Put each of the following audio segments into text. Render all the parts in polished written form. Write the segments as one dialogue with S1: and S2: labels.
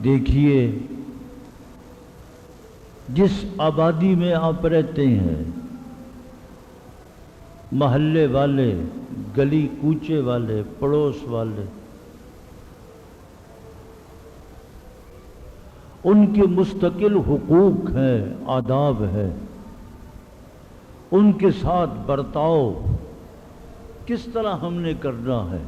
S1: دیکھیے جس آبادی میں آپ رہتے ہیں، محلے والے، گلی کوچے والے، پڑوس والے، ان کے مستقل حقوق ہیں، آداب ہے، ان کے ساتھ برتاؤ کس طرح ہم نے کرنا ہے،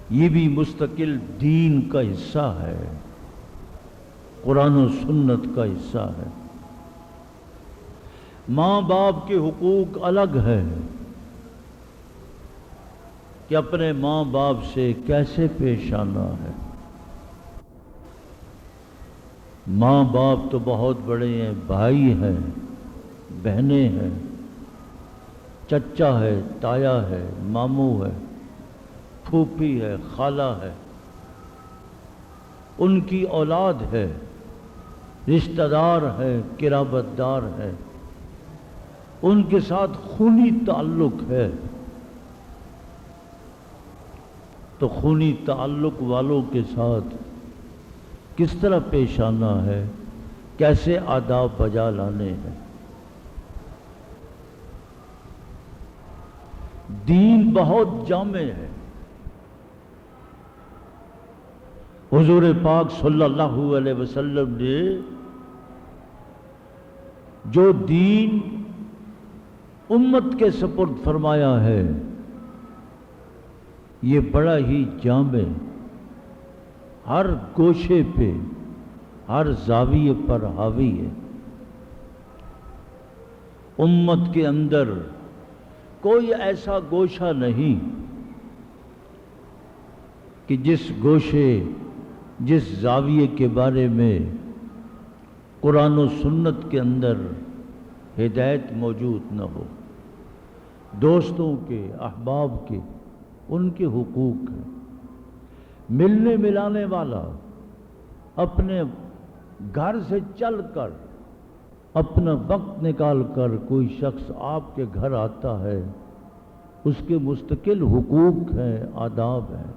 S1: یہ بھی مستقل دین کا حصہ ہے، قرآن و سنت کا حصہ ہے۔ ماں باپ کے حقوق الگ ہے کہ اپنے ماں باپ سے کیسے پیش آنا ہے۔ ماں باپ تو بہت بڑے ہیں، بھائی ہیں، بہنیں ہیں، چچا ہے، تایا ہے، ماموں ہے، پھوپھی ہے، خالہ ہے، ان کی اولاد ہے، رشتہ دار ہے، قرابت دار ہے، ان کے ساتھ خونی تعلق ہے۔ تو خونی تعلق والوں کے ساتھ کس طرح پیش آنا ہے، کیسے آداب بجا لانے ہیں۔ دین بہت جامع ہے۔ حضور پاک صلی اللہ علیہ وسلم نے جو دین امت کے سپرد فرمایا ہے، یہ بڑا ہی جامع، ہر گوشے پہ، ہر زاویے پر حاوی ہے۔ امت کے اندر کوئی ایسا گوشہ نہیں کہ جس گوشے، جس زاویے کے بارے میں قرآن و سنت کے اندر ہدایت موجود نہ ہو۔ دوستوں کے، احباب کے، ان کے حقوق ہیں۔ ملنے ملانے والا اپنے گھر سے چل کر، اپنا وقت نکال کر کوئی شخص آپ کے گھر آتا ہے، اس کے مستقل حقوق ہیں، آداب ہیں۔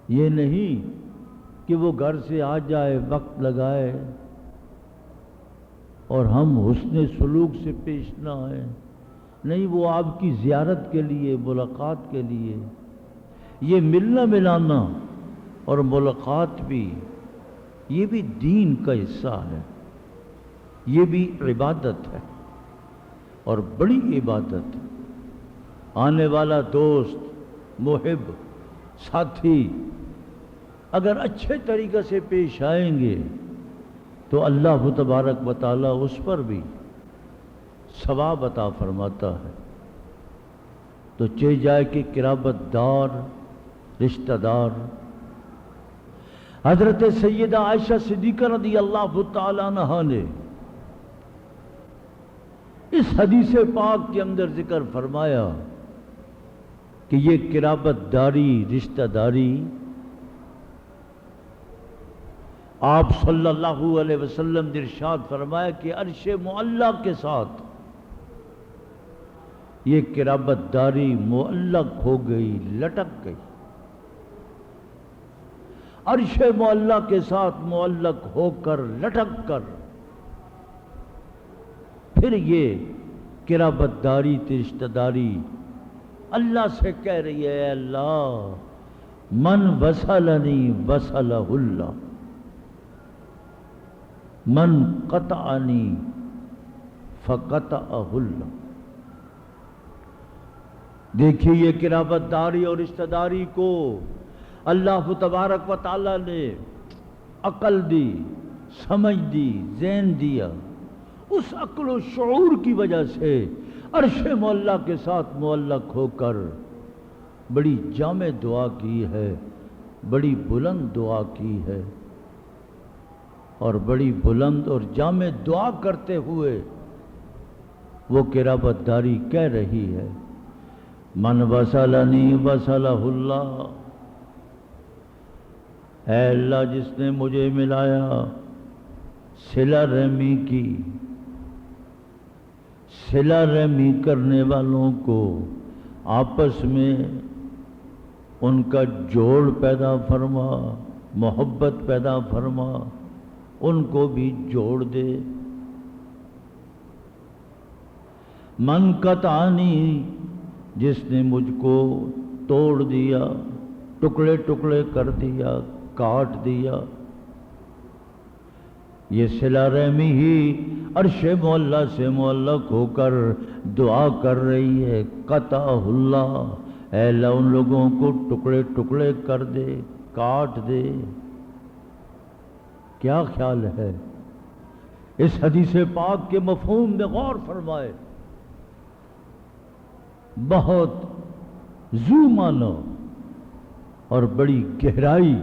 S1: یہ نہیں کہ وہ گھر سے آ جائے، وقت لگائے اور ہم حسن سلوک سے پیش نہ آئیں۔ نہیں، وہ آپ کی زیارت کے لیے، ملاقات کے لیے۔ یہ ملنا ملانا اور ملاقات بھی، یہ بھی دین کا حصہ ہے، یہ بھی عبادت ہے اور بڑی عبادت ہے۔ آنے والا دوست، محب، ساتھی اگر اچھے طریقے سے پیش آئیں گے تو اللہ تبارک و تعالیٰ اس پر بھی ثواب عطا فرماتا ہے۔ تو چاہے جائے کہ قرابت دار، رشتہ دار۔ حضرت سیدہ عائشہ صدیقہ رضی اللہ تعالیٰ عنہا نے اس حدیث پاک کے اندر ذکر فرمایا کہ یہ قرابت داری، رشتہ داری، آپ صلی اللہ علیہ وسلم نے ارشاد فرمایا کہ عرش معلیٰ کے ساتھ یہ قرابت داری معلق ہو گئی، لٹک گئی۔ عرش معلیٰ کے ساتھ معلق ہو کر، لٹک کر، پھر یہ قرابت داری، رشتہ داری اللہ سے کہہ رہی ہے، اے اللہ من وصلنی وصلہ اللہ، من قطعنی فقطعہ اللہ۔ دیکھیے یہ قرابت داری اور رشتہ داری کو اللہ تبارک و تعالیٰ نے عقل دی، سمجھ دی، ذہن دیا۔ اس عقل و شعور کی وجہ سے عرش معلیٰ کے ساتھ معلق ہو کر بڑی جامع دعا کی ہے، بڑی بلند دعا کی ہے، اور بڑی بلند اور جامع دعا کرتے ہوئے وہ قرابت داری کہہ رہی ہے، من وصلنی وصلہ اللہ، اے اللہ جس نے مجھے ملایا، صلہ رحمی کی، صلہ رحمی کرنے والوں کو آپس میں ان کا جوڑ پیدا فرما، محبت پیدا فرما، ان کو بھی جوڑ دے۔ من قطعنی، جس نے مجھ کو توڑ دیا، ٹکڑے ٹکڑے کر دیا، کاٹ دیا، یہ صلہ رحمی ہی عرش معلی سے معلق ہو کر دعا کر رہی ہے، قطع اللہ، اے اللہ ان لوگوں کو ٹکڑے ٹکڑے کر دے، کاٹ دے۔ کیا خیال ہے؟ اس حدیث پاک کے مفہوم میں غور فرمائے، بہت ذو معنی اور بڑی گہرائی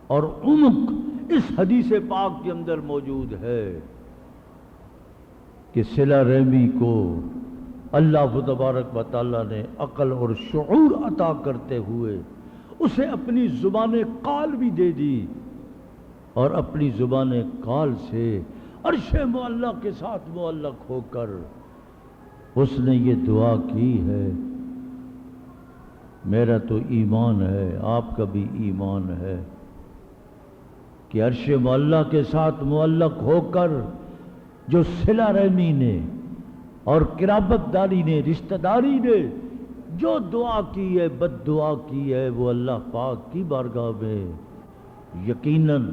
S1: اور عمق اس حدیث پاک کے اندر موجود ہے کہ صلہ رحمی کو اللہ تبارک و تعالیٰ نے عقل اور شعور عطا کرتے ہوئے اسے اپنی زبان قال بھی دے دی، اور اپنی زبان قال سے عرش معلی کے ساتھ معلق ہو کر اس نے یہ دعا کی ہے، میرا تو ایمان ہے، آپ کا بھی ایمان ہے کہ عرش معلی کے ساتھ معلق ہو کر جو صلہ رحمی نے اور قرابت داری نے، رشتہ داری نے جو دعا کی ہے، بد دعا کی ہے، وہ اللہ پاک کی بارگاہ میں یقیناً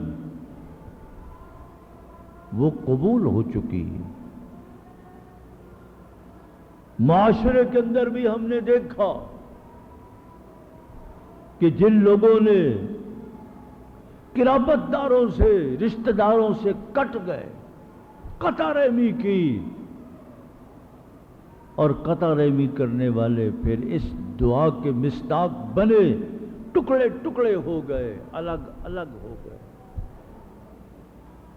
S1: وہ قبول ہو چکی ہے۔ معاشرے کے اندر بھی ہم نے دیکھا کہ جن لوگوں نے قرابت داروں سے، رشتہ داروں سے کٹ گئے، قطع رحمی کی، اور قطع رحمی کرنے والے پھر اس دعا کے مصداق بنے، ٹکڑے ٹکڑے ہو گئے، الگ الگ ہو گئے،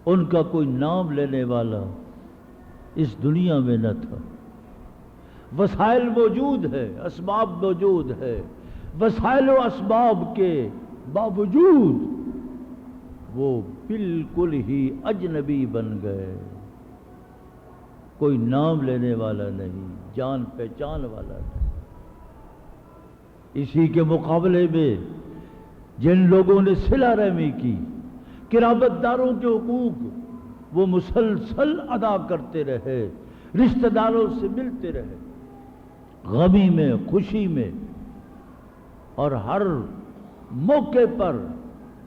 S1: ان کا کوئی نام لینے والا اس دنیا میں نہ تھا۔ وسائل موجود ہے، اسباب موجود ہے، وسائل و اسباب کے باوجود وہ بالکل ہی اجنبی بن گئے، کوئی نام لینے والا نہیں، جان پہچان والا نہیں۔ اسی کے مقابلے میں جن لوگوں نے صلہ رحمی کی، قرابت داروں کے حقوق وہ مسلسل ادا کرتے رہے، رشتہ داروں سے ملتے رہے، غمی میں، خوشی میں، اور ہر موقع پر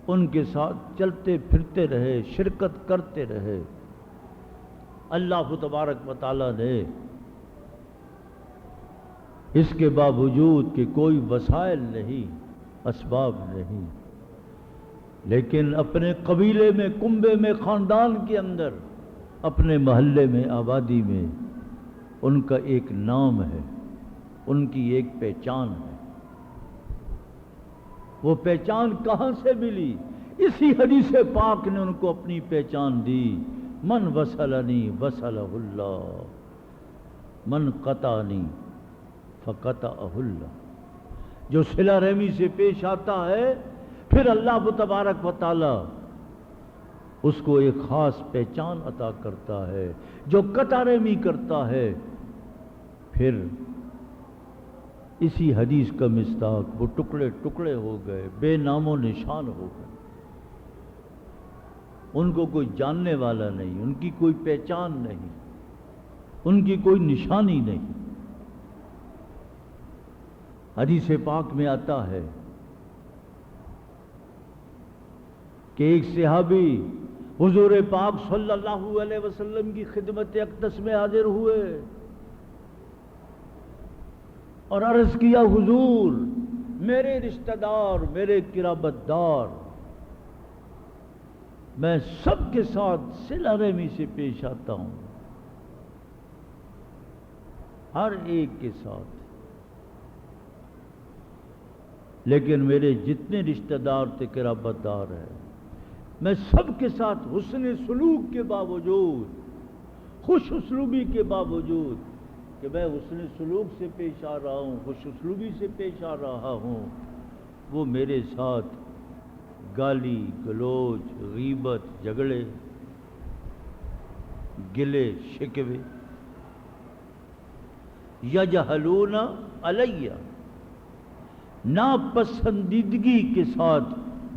S1: ان کے ساتھ چلتے پھرتے رہے، شرکت کرتے رہے، اللہ تبارک و تعالیٰ نے اس کے باوجود کہ کوئی وسائل نہیں، اسباب نہیں، لیکن اپنے قبیلے میں، کنبے میں، خاندان کے اندر، اپنے محلے میں، آبادی میں ان کا ایک نام ہے، ان کی ایک پہچان ہے۔ وہ پہچان کہاں سے ملی؟ اسی حدیث پاک نے ان کو اپنی پہچان دی، من وصلنی وصلہ اللہ، من قطعنی فقطعہ اللہ۔ جو صلہ رحمی سے پیش آتا ہے پھر اللہ تبارک و تعالی اس کو ایک خاص پہچان عطا کرتا ہے۔ جو قطع رحمی کرتا ہے پھر اسی حدیث کا مصداق وہ ٹکڑے ٹکڑے ہو گئے، بے نام و نشان ہو گئے، ان کو کوئی جاننے والا نہیں، ان کی کوئی پہچان نہیں، ان کی کوئی نشانی نہیں۔ حدیث پاک میں آتا ہے کہ ایک صحابی حضور پاک صلی اللہ علیہ وسلم کی خدمت اقدس میں حاضر ہوئے اور عرض کیا، حضور میرے رشتہ دار، میرے قرابت دار، میں سب کے ساتھ صلہ رحمی سے پیش آتا ہوں، ہر ایک کے ساتھ، لیکن میرے جتنے رشتہ دار تھے، قرابت دار ہیں، میں سب کے ساتھ حسن سلوک کے باوجود، خوش اسلوبی کے باوجود کہ میں حسن سلوک سے پیش آ رہا ہوں، خوش اسلوبی سے پیش آ رہا ہوں، وہ میرے ساتھ گالی گلوچ، غیبت، جھگڑے، گلے شکوے، یجہلون علیہ، ناپسندیدگی کے ساتھ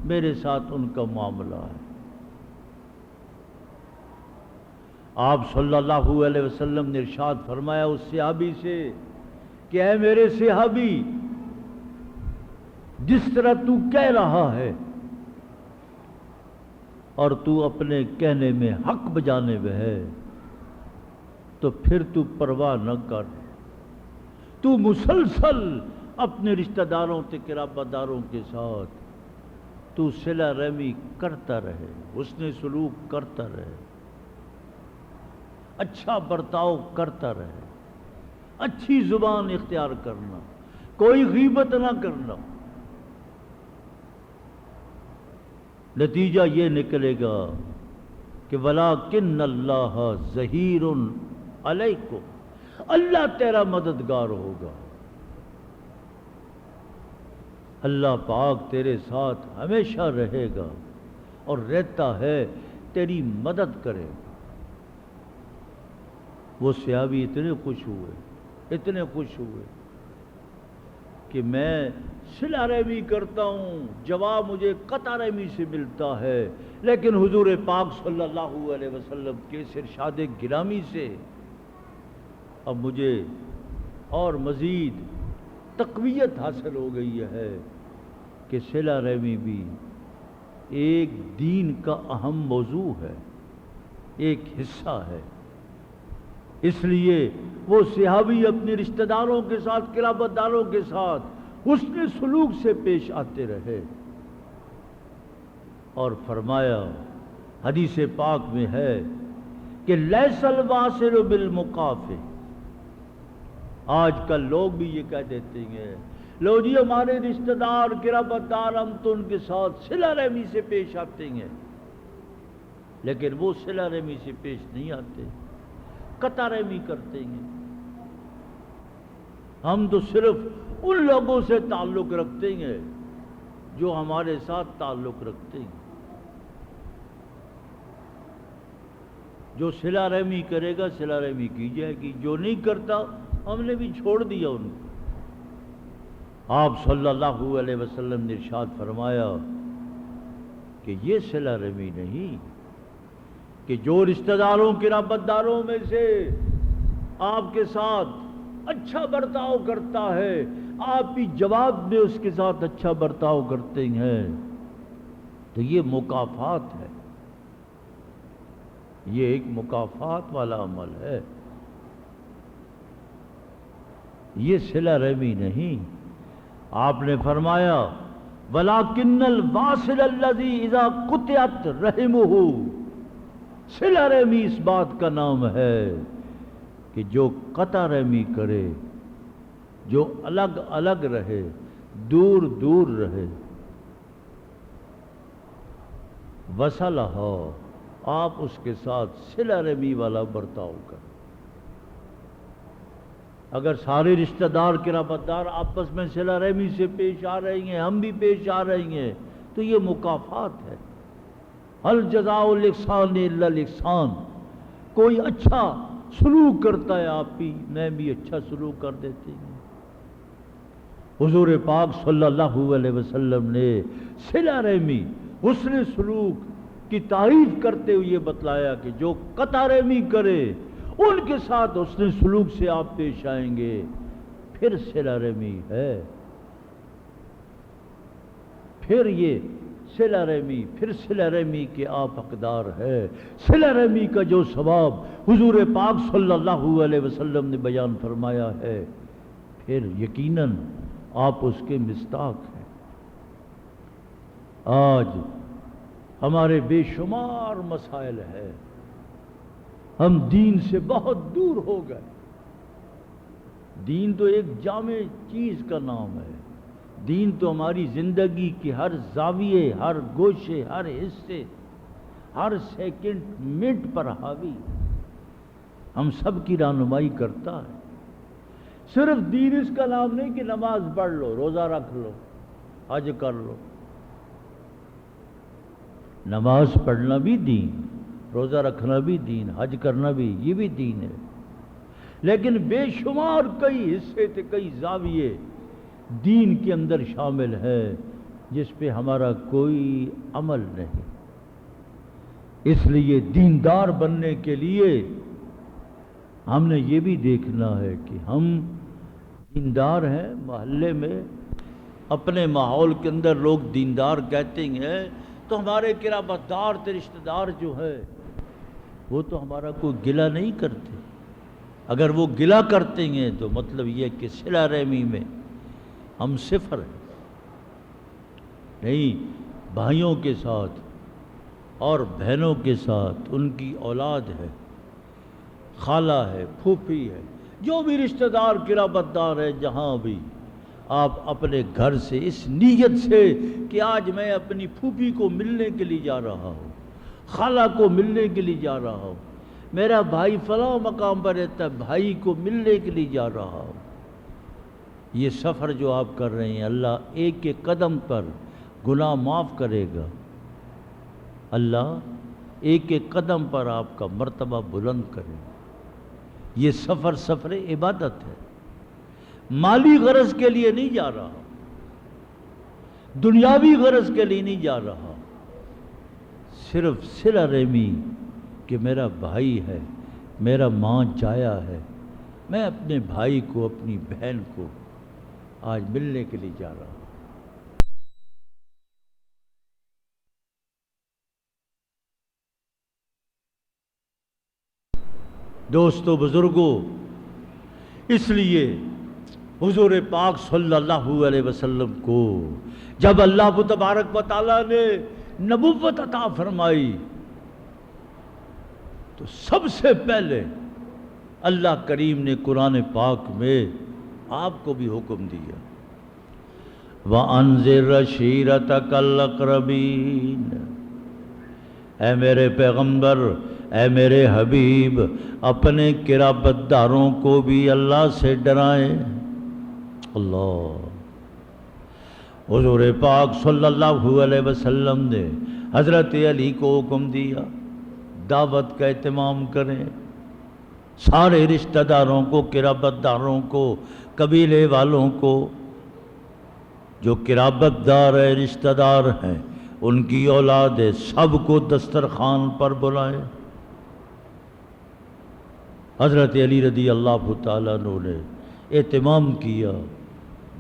S1: میرے ساتھ ان کا معاملہ ہے۔ آپ صلی اللہ علیہ وسلم نے ارشاد فرمایا اس صحابی سے کہ اے میرے صحابی، جس طرح تو کہہ رہا ہے اور تو اپنے کہنے میں حق بجانے میں ہے، تو پھر تو پرواہ نہ کر، تو مسلسل اپنے رشتہ داروں سے قرابت داروں کے ساتھ تو صلہ رحمی کرتا رہے، حسن سلوک کرتا رہے، اچھا برتاؤ کرتا رہے، اچھی زبان اختیار کرنا، کوئی غیبت نہ کرنا۔ نتیجہ یہ نکلے گا کہ وَلَٰكِنَّ اللَّهَ ظَهِيرٌ عَلَيْكُمْ، اللہ تیرا مددگار ہوگا، اللہ پاک تیرے ساتھ ہمیشہ رہے گا اور رہتا ہے، تیری مدد کرے گا۔ وہ صحابی اتنے خوش ہوئے کہ میں صلہ رحمی کرتا ہوں، جواب مجھے قطع رحمی سے ملتا ہے، لیکن حضور پاک صلی اللہ علیہ وسلم کے ارشاد گرامی سے اب مجھے اور مزید تقویت حاصل ہو گئی ہے کہ صلہ رحمی بھی ایک دین کا اہم موضوع ہے، ایک حصہ ہے۔ اس لیے وہ صحابی اپنے رشتہ داروں کے ساتھ، قرابت داروں کے ساتھ حسن سلوک سے پیش آتے رہے، اور فرمایا حدیث پاک میں ہے کہ لیس الواصل بالمقافی۔ آج کل لوگ بھی یہ کہہ دیتے ہیں، لو جی ہمارے رشتہ دار قرابت دار، ہم تو ان کے ساتھ صلہ رحمی سے پیش آتے ہیں، لیکن وہ صلہ رحمی سے پیش نہیں آتے، قطع رحمی کرتے ہیں۔ ہم تو صرف ان لوگوں سے تعلق رکھتے ہیں جو ہمارے ساتھ تعلق رکھتے ہیں۔ جو صلہ رحمی کرے گا صلہ رحمی کی جائے گی، جو نہیں کرتا ہم نے بھی چھوڑ دیا ان کو۔ آپ صلی اللہ علیہ وسلم نے ارشاد فرمایا کہ یہ صلہ رحمی نہیں کہ جو رشتہ داروں قرابت داروں میں سے آپ کے ساتھ اچھا برتاؤ کرتا ہے، آپ بھی جواب میں اس کے ساتھ اچھا برتاؤ کرتے ہیں، تو یہ مکافات ہے، یہ ایک مکافات والا عمل ہے، یہ صلہ رحمی نہیں۔ آپ نے فرمایا وَلَٰكِنَّ الْوَاصِلَ الَّذِي إِذَا قُطِعَتْ رَحِمُهُ، صلہ رحمی اس بات کا نام ہے کہ جو قطع رحمی کرے، جو الگ الگ رہے، دور دور رہے، وَصَلَهَا، آپ اس کے ساتھ صلہ رحمی والا برتاؤ کریں۔ اگر سارے رشتہ دار قرابت دار آپس میں صلہ رحمی سے پیش آ رہے ہیں، ہم بھی پیش آ رہے ہیں، تو یہ مکافات ہے۔ هل جزاء الاحسان الا الاحسان، کوئی اچھا سلوک کرتا ہے، آپ بھی میں بھی اچھا سلوک کر دیتے ہیں۔ حضور پاک صلی اللہ علیہ وسلم نے صلہ رحمی، حسن سلوک کی تعریف کرتے ہوئے بتلایا کہ جو قطع رحمی کرے ان کے ساتھ حسن سلوک سے آپ پیش آئیں گے، پھر صلہ رحمی ہے، پھر یہ صلہ رحمی، پھر صلہ رحمی کے آپ حقدار ہے۔ صلہ رحمی کا جو ثواب حضور پاک صلی اللہ علیہ وسلم نے بیان فرمایا ہے، پھر یقیناً آپ اس کے مصداق ہیں۔ آج ہمارے بے شمار مسائل ہیں، ہم دین سے بہت دور ہو گئے۔ دین تو ایک جامع چیز کا نام ہے، دین تو ہماری زندگی کے ہر زاویے، ہر گوشے، ہر حصے، ہر سیکنڈ منٹ پر حاوی ہے، ہم سب کی رہنمائی کرتا ہے۔ صرف دین اس کا نام نہیں کہ نماز پڑھ لو، روزہ رکھ لو، حج کر لو۔ نماز پڑھنا بھی دین، روزہ رکھنا بھی دین، حج کرنا بھی، یہ بھی دین ہے، لیکن بے شمار کئی حصے تھے، کئی زاویے دین کے اندر شامل ہے جس پہ ہمارا کوئی عمل نہیں۔ اس لیے دیندار بننے کے لیے ہم نے یہ بھی دیکھنا ہے کہ ہم دیندار ہیں۔ محلے میں اپنے ماحول کے اندر لوگ دیندار کہتے ہیں تو ہمارے قرابت دار رشتہ دار جو ہے وہ تو ہمارا کوئی گلہ نہیں کرتے۔ اگر وہ گلہ کرتے ہیں تو مطلب یہ کہ صلہ رحمی میں ہم صفر ہیں۔ نہیں، بھائیوں کے ساتھ اور بہنوں کے ساتھ ان کی اولاد ہے، خالہ ہے، پھوپھی ہے، جو بھی رشتہ دار قرابت دار ہے، جہاں بھی آپ اپنے گھر سے اس نیت سے کہ آج میں اپنی پھوپھی کو ملنے کے لیے جا رہا ہوں، خالہ کو ملنے کے لیے جا رہا ہوں، میرا بھائی فلاں مقام پر رہتا ہے، بھائی کو ملنے کے لیے جا رہا ہوں، یہ سفر جو آپ کر رہے ہیں اللہ ایک ایک قدم پر گناہ معاف کرے گا۔ اللہ ایک ایک قدم پر آپ کا مرتبہ بلند کرے گا۔ یہ سفر عبادت ہے، مالی غرض کے لیے نہیں جا رہا، دنیاوی غرض کے لیے نہیں جا رہا، صرف صلہ رحمی کہ میرا بھائی ہے، میرا ماں جایا ہے، میں اپنے بھائی کو، اپنی بہن کو آج ملنے کے لیے جا رہا ہوں۔ دوستو، بزرگوں، اس لیے حضور پاک صلی اللہ علیہ وسلم کو جب اللہ تبارک و تعالیٰ نے نبوت عطا فرمائی تو سب سے پہلے اللہ کریم نے قرآن پاک میں آپ کو بھی حکم دیا، وَأَنذِرْ عَشِيرَتَكَ الْأَقْرَبِينَ، اے میرے پیغمبر، اے میرے حبیب، اپنے قرابت داروں کو بھی اللہ سے ڈرائیں۔ اللہ، حضور پاک صلی اللہ علیہ وسلم نے حضرت علی کو حکم دیا دعوت کا اہتمام کریں، سارے رشتہ داروں کو، قرابت داروں کو، قبیلے والوں کو، جو قرابت دار ہے، رشتہ دار ہیں، ان کی اولاد ہے، سب کو دسترخوان پر بلائیں۔ حضرت علی رضی اللہ تعالیٰ عنہ نے اہتمام کیا،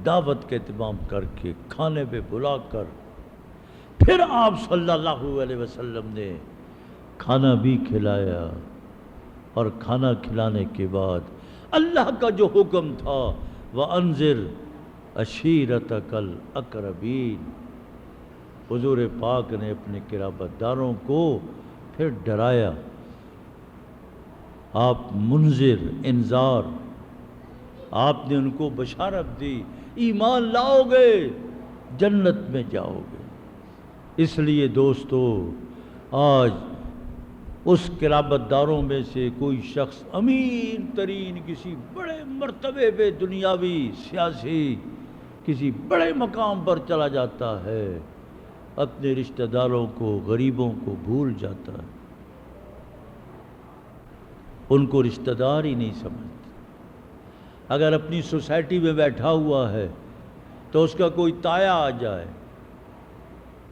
S1: دعوت کا اہتمام کر کے کھانے پہ بلا کر، پھر آپ صلی اللہ علیہ وسلم نے کھانا بھی کھلایا، اور کھانا کھلانے کے بعد اللہ کا جو حکم تھا وَأَنذِرْ عَشِيرَتَكَ الْأَقْرَبِينَ، حضور پاک نے اپنے قرابت داروں کو پھر ڈرایا۔ آپ منذر، انذار، آپ نے ان کو بشارت دی، ایمان لاؤ گے جنت میں جاؤ گے۔ اس لیے دوستو، آج اس قرابت داروں میں سے کوئی شخص امین ترین کسی بڑے مرتبے پہ، دنیاوی، سیاسی، کسی بڑے مقام پر چلا جاتا ہے، اپنے رشتہ داروں کو، غریبوں کو بھول جاتا ہے، ان کو رشتہ دار ہی نہیں سمجھتے۔ اگر اپنی سوسائٹی میں بیٹھا ہوا ہے تو اس کا کوئی تایا آ جائے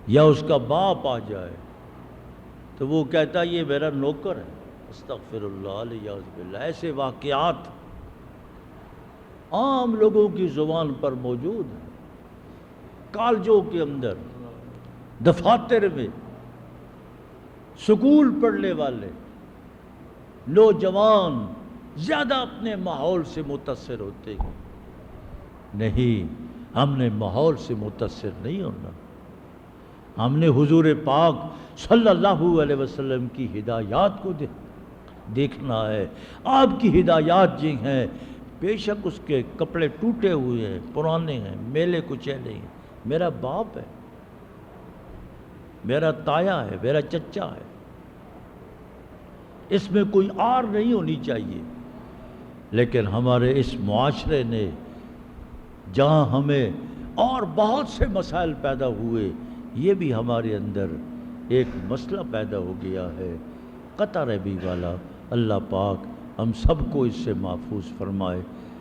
S1: یا اس کا باپ آ جائے تو وہ کہتا ہے یہ میرا نوکر ہے، استغفر اللہ، الیاذ باللہ۔ ایسے واقعات عام لوگوں کی زبان پر موجود ہیں، کالجوں کے اندر، دفاتر میں، سکول پڑھنے والے نوجوان زیادہ اپنے ماحول سے متاثر ہوتے ہیں۔ نہیں، ہم نے ماحول سے متاثر نہیں ہونا، ہم نے حضور پاک صلی اللہ علیہ وسلم کی ہدایات کو دیکھنا ہے۔ آپ کی ہدایات جی ہیں، بے شک اس کے کپڑے ٹوٹے ہوئے ہیں، پرانے ہیں، میلے کچیلے ہیں، میرا باپ ہے، میرا تایا ہے، میرا چچا ہے، اس میں کوئی آر نہیں ہونی چاہیے۔ لیکن ہمارے اس معاشرے نے جہاں ہمیں اور بہت سے مسائل پیدا ہوئے، یہ بھی ہمارے اندر ایک مسئلہ پیدا ہو گیا ہے، قطع رحمی والا۔ اللہ پاک ہم سب کو اس سے محفوظ فرمائے.